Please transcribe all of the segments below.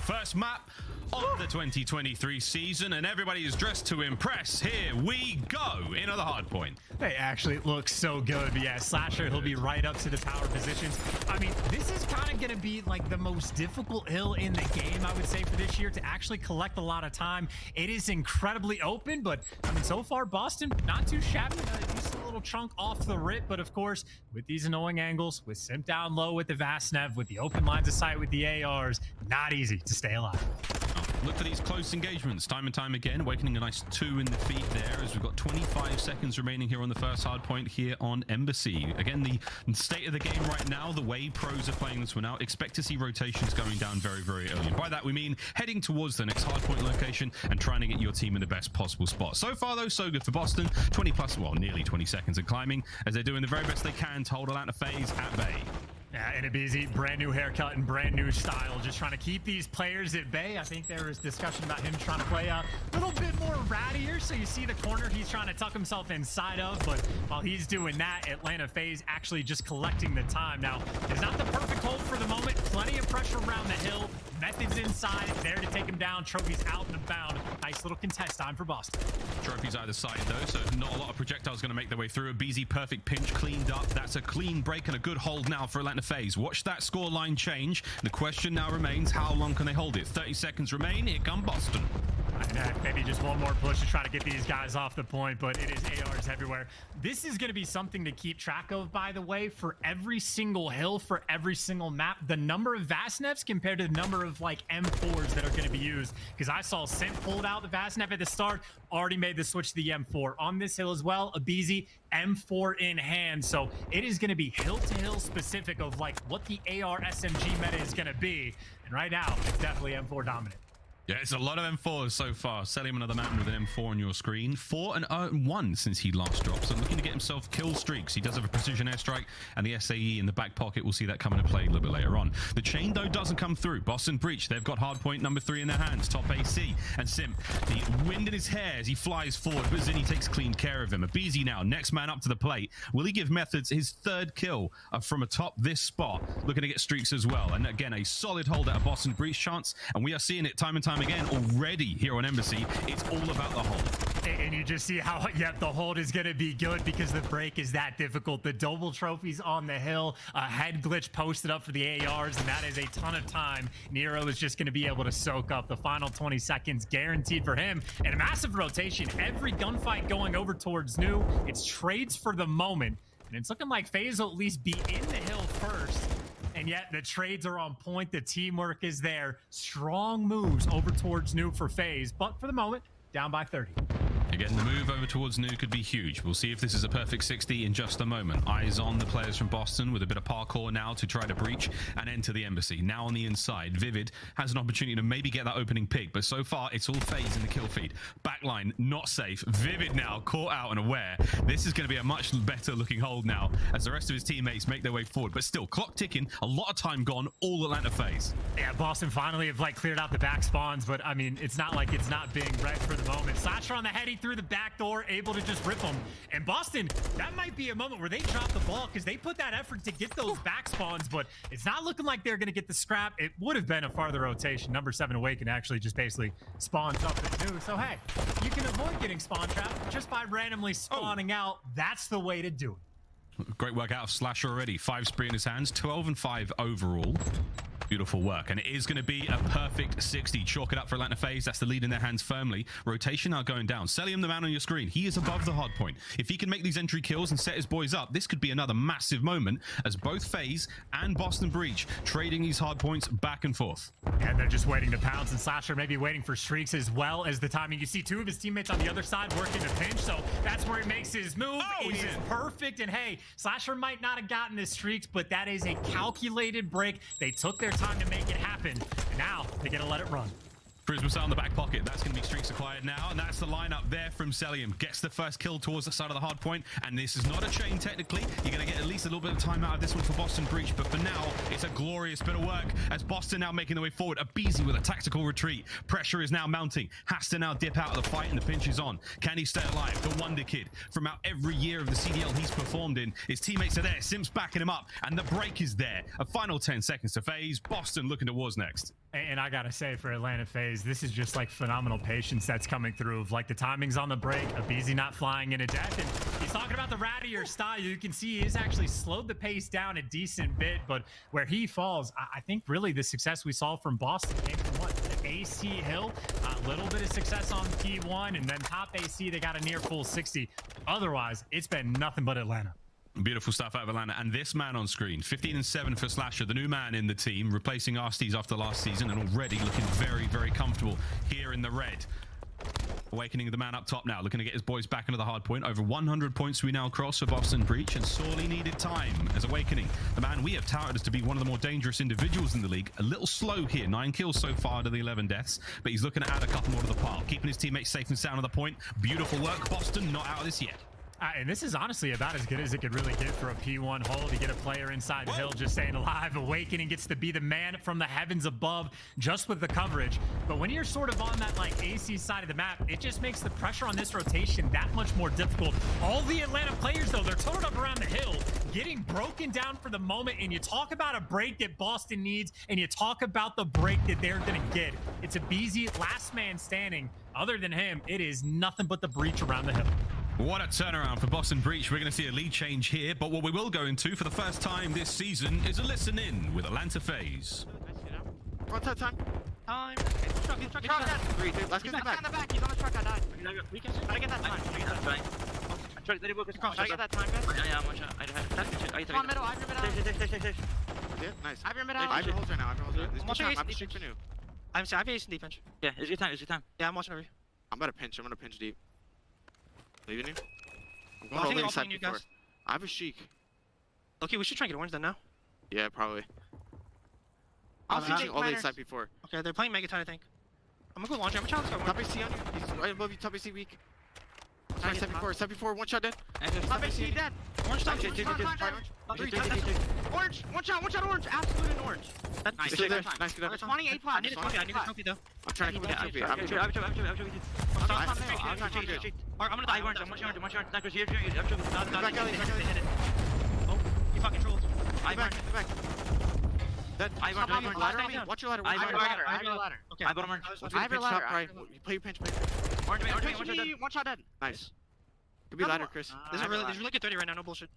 first map of the 2023 season, and everybody is dressed to impress. Here we go. Another hard point. They actually look so good. But yeah, Slasher, he'll be right up to the tower positions. I mean, this is kind of going to be like the most difficult hill in the game, I would say, for this year to actually collect a lot of time. It is incredibly open, but I mean, so far, Boston, not too shabby. Just a little chunk off the rip, but of course, with these annoying angles, with Simp down low with the Vastnev, with the open lines of sight with the ARs, not easy to stay alive. Look for these close engagements time and time again, awakening a nice 2 in the feet there as we've got 25 seconds remaining here on the first hard point here on Embassy. Again, the state of the game right now, the way pros are playing this one out, expect to see rotations going down very, very early. And by that, we mean heading towards the next hard point location and trying to get your team in the best possible spot. So far, though, so good for Boston. 20 plus, well, nearly 20 seconds of climbing as they're doing the very best they can to hold Atlanta FaZe at bay. Yeah, and a busy, brand new haircut and brand new style, just trying to keep these players at bay. I think there was discussion about him trying to play a little bit more rattier, so you see the corner he's trying to tuck himself inside of, but while he's doing that, Atlanta FaZe actually just collecting the time. Now, it's not the perfect hold for the moment, plenty of pressure around the hill, methods inside, there to take him down, trophies out and abound. Nice little contest time for Boston. Trophies either side though, so not a lot of projectiles going to make their way through. A BZ perfect pinch cleaned up. That's a clean break and a good hold now for Atlanta FaZe. Watch that score line change. The question now remains, how long can they hold it? 30 seconds remain. Here come Boston. Maybe just one more push to try to get these guys off the point, but it is ARs everywhere. This is going to be something to keep track of, by the way, for every single hill, for every single map. The number of Vastnevs compared to the number of like M4s that are going to be used. Because I saw Simp pulled out the Vastnev at the start, already made the switch to the M4. On this hill as well, a BZ M4 in hand. So it is going to be hill to hill specific of like what the AR SMG meta is going to be. And right now, it's definitely M4 dominant. Yeah, it's a lot of M4s so far. Selim another man with an M4 on your screen. 4-1 since he last dropped. So looking to get himself kill streaks. He does have a precision airstrike and the SAE in the back pocket. We'll see that come into play a little bit later on. The chain, though, doesn't come through. Boston Breach, they've got hard point number 3 in their hands. Top AC and Simp. The wind in his hair as he flies forward, but Zinni takes clean care of him. A BZ now, next man up to the plate. Will he give Methods his 3rd kill from atop this spot? Looking to get streaks as well. And again, a solid hold at a Boston Breach chance. And we are seeing it time and time again already here on Embassy. It's all about the hold. And you just see how, yep, the hold is going to be good because the break is that difficult. The double trophies on the hill, a head glitch posted up for the ARs, and that is a ton of time. Nero is just going to be able to soak up the final 20 seconds guaranteed for him. And a massive rotation. Every gunfight going over towards New. It's trades for the moment. And it's looking like FaZe will at least be in the hill first. And yet the trades are on point. The teamwork is there. Strong moves over towards New for FaZe. But for the moment, down by 30. Again, the move over towards New could be huge. We'll see if this is a perfect 60 in just a moment. Eyes on the players from Boston with a bit of parkour now to try to breach and enter the Embassy. Now on the inside, Vivid has an opportunity to maybe get that opening pick, but so far it's all FaZe in the kill feed. Backline, not safe. Vivid now caught out and aware. This is going to be a much better looking hold now as the rest of his teammates make their way forward. But still, clock ticking, a lot of time gone, all Atlanta FaZe. Yeah, Boston finally have like cleared out the back spawns, but I mean, it's not like it's not being red for the moment. Slasher on the head, he through the back door, able to just rip them. And Boston, that might be a moment where they drop the ball because they put that effort to get those back spawns, but it's not looking like they're going to get the scrap. It would have been a farther rotation. Number 7 Awaken actually just basically spawns up at New. So hey, you can avoid getting spawn trapped just by randomly spawning out. That's the way to do it. Great work out of Slasher already. 5 spree in his hands, 12 and 5 overall. Beautiful work, and it is going to be a perfect 60. Chalk it up for Atlanta FaZe. That's the lead in their hands firmly. Rotation now going down. Selim, the man on your screen, he is above the hard point. If he can make these entry kills and set his boys up, this could be another massive moment as both FaZe and Boston Breach trading these hard points back and forth. And they're just waiting to pounce, and Slasher maybe waiting for streaks as well as the timing. You see 2 of his teammates on the other side working the pinch, so that's where he makes his move. It is perfect, and hey, Slasher might not have gotten the streaks, but that is a calculated break. They took their time to make it happen, and now they get to let it run. Prisma's out on the back pocket. That's going to be streaks acquired now, and that's the lineup there from Celium. Gets the first kill towards the side of the hard point, and this is not a chain technically. You're going to get at least a little bit of time out of this one for Boston Breach, but for now, it's a glorious bit of work as Boston now making their way forward. Abizi with a tactical retreat. Pressure is now mounting. Has to now dip out of the fight, and the pinch is on. Can he stay alive? The Wonder Kid from out every year of the CDL he's performed in. His teammates are there. Simps backing him up, and the break is there. A final 10 seconds to FaZe. Boston looking towards next. And I gotta say, for Atlanta FaZe, this is just like phenomenal patience that's coming through. Like the timing's on the break, Abizi not flying into death, and he's talking about the rattier style. You can see he's actually slowed the pace down a decent bit, but where he falls, I think really the success we saw from Boston came from what? The AC Hill, a little bit of success on P1, and then top AC, they got a near full 60. Otherwise, it's been nothing but Atlanta. Beautiful stuff out of Atlanta. And this man on screen, 15-7 for Slasher, the new man in the team, replacing Arsties after last season and already looking very, very comfortable here in the red. Awakening the man up top now, looking to get his boys back into the hard point. Over 100 points we now cross for Boston Breach, and sorely needed time as Awakening, the man we have touted as to be one of the more dangerous individuals in the league. A little slow here, 9 kills so far to the 11 deaths, but he's looking to add a couple more to the pile, keeping his teammates safe and sound on the point. Beautiful work, Boston, not out of this yet. And this is honestly about as good as it could really get for a P1 hold. You get a player inside the hill just staying alive. Awakening gets to be the man from the heavens above just with the coverage. But when you're sort of on that like AC side of the map, it just makes the pressure on this rotation that much more difficult. All the Atlanta players, though, they're toted up around the hill, getting broken down for the moment. And you talk about a break that Boston needs, and you talk about the break that they're going to get. It's Abizi, last man standing. Other than him, it is nothing but the breach around the hill. What a turnaround for Boston Breach. We're going to see a lead change here, but what we will go into for the first time this season is a listen in with Atlanta FaZe. What's that time? Time. Truck dead. Let's get back. On the back. He's on the truck. I died. Gotta get that time. Gotta get that time, guys. Yeah, I'm one shot. Come on, middle. I have your middle. Yeah, nice. I have your middle. I have your holds right now. I'm watching I'm ace shooting you. I have ace in defense. Yeah, it's your time, it's your time. Yeah, I'm watching over you. I'm gonna pinch deep. Leaving you? I'm Well, I going think over I'll side ping you before. guys. I have a Sheik. Okay, we should try and get orange then now. Yeah, probably. I'll I'm see pinching all the Miners. side before. Okay, they're playing Megatide, I think. I'm gonna go launch. I'm gonna challenge. Top AC on you. He's right above you. Top AC weak. Nice, side before. One shot dead. Top AC dead. Orange top. Nice, Orange. One shot orange. Absolute in orange. Nice, still there. Nice, good. 28 plat. I need a trophy though. I'm trying to come back. I'm gonna die orange, I'm watching orange. Not good, here. Back alley. Oh, you fucking trolled. Back. Dead. Ladder on me. Watch your ladder. I have your ladder. Okay. I bought orange. I have your ladder. Right. Play your pinch. Orange, One shot dead. Nice. Could be ladder, Chris. This is really good 30 right now. No bullshit.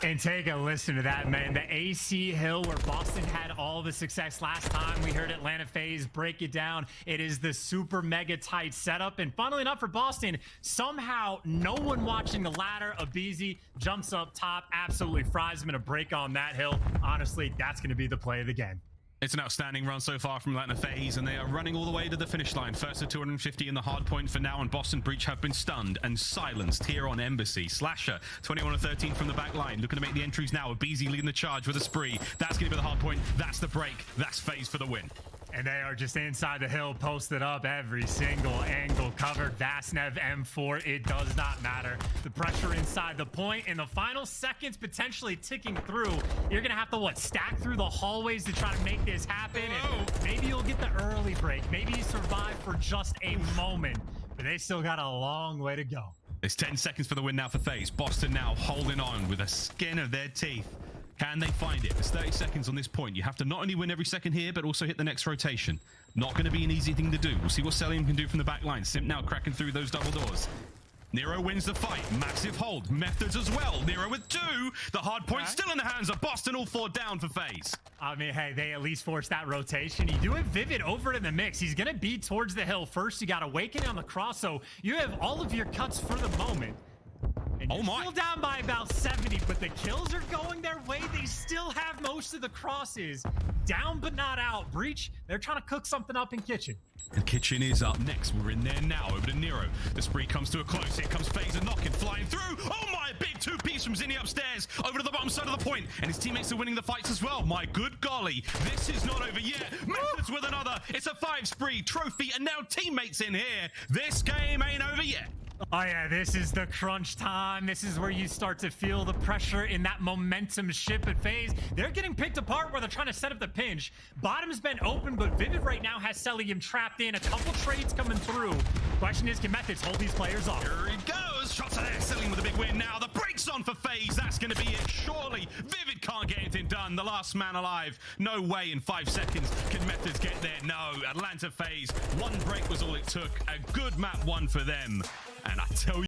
And take a listen to that, man. The AC Hill where Boston had all the success last time. We heard Atlanta FaZe break it down. It is the super mega tight setup. And funnily enough for Boston, somehow no one watching the ladder. Abizi jumps up top, absolutely fries him in a break on that hill. Honestly, that's going to be the play of the game. It's an outstanding run so far from Atlanta FaZe, and they are running all the way to the finish line. First to 250 in the hard point for now, and Boston Breach have been stunned and silenced here on Embassy. Slasher, 21-13 from the back line, looking to make the entries now. Abizi leading the charge with a spree. That's going to be the hard point. That's the break. That's FaZe for the win. And they are just inside the hill, posted up, every single angle covered. Vastnev M4, it does not matter. The pressure inside the point in the final seconds potentially ticking through. You're gonna have to, stack through the hallways to try to make this happen. And maybe you'll get the early break. Maybe you survive for just a moment, but they still got a long way to go. It's 10 seconds for the win now for FaZe. Boston now holding on with the skin of their teeth. Can they find it? There's 30 seconds on this point. You have to not only win every second here, but also hit the next rotation. Not going to be an easy thing to do. We'll see what Celium can do from the back line. Simp now cracking through those double doors. Nero wins the fight. Massive hold. Methods as well. Nero with 2. The hard point still in the hands of Boston. All 4 down for FaZe. I mean, hey, they at least forced that rotation. You do have Vivid over in the mix. He's going to be towards the hill first. You got Awakening on the cross, so you have all of your cuts for the moment. And you're still down by about 70, but the kills are going their way. They still have most of the crosses. Down but not out. Breach, they're trying to cook something up in Kitchen. And Kitchen is up next. We're in there now. Over to Nero. The spree comes to a close. Here comes FaZe and knocking, flying through. Oh my, big 2-piece from Zinni upstairs. Over to the bottom side of the point. And his teammates are winning the fights as well. My good golly. This is not over yet. Methods with another. It's a 5 spree trophy, and now teammates in here. This game ain't over yet. Oh yeah, this is the crunch time. This is where you start to feel the pressure in that momentum ship at FaZe. They're getting picked apart where they're trying to set up the pinch. Bottom's been open, but Vivid right now has Celium trapped in. A couple trades coming through. Question is, can Methods hold these players off? Here he goes. Shots are there. Celium with a big win now. The break's on for FaZe. That's going to be it. Surely Vivid can't get anything done. The last man alive. No way in 5 seconds can Methods get there. No. Atlanta FaZe. One break was all it took. A good map one for them. And I tell you,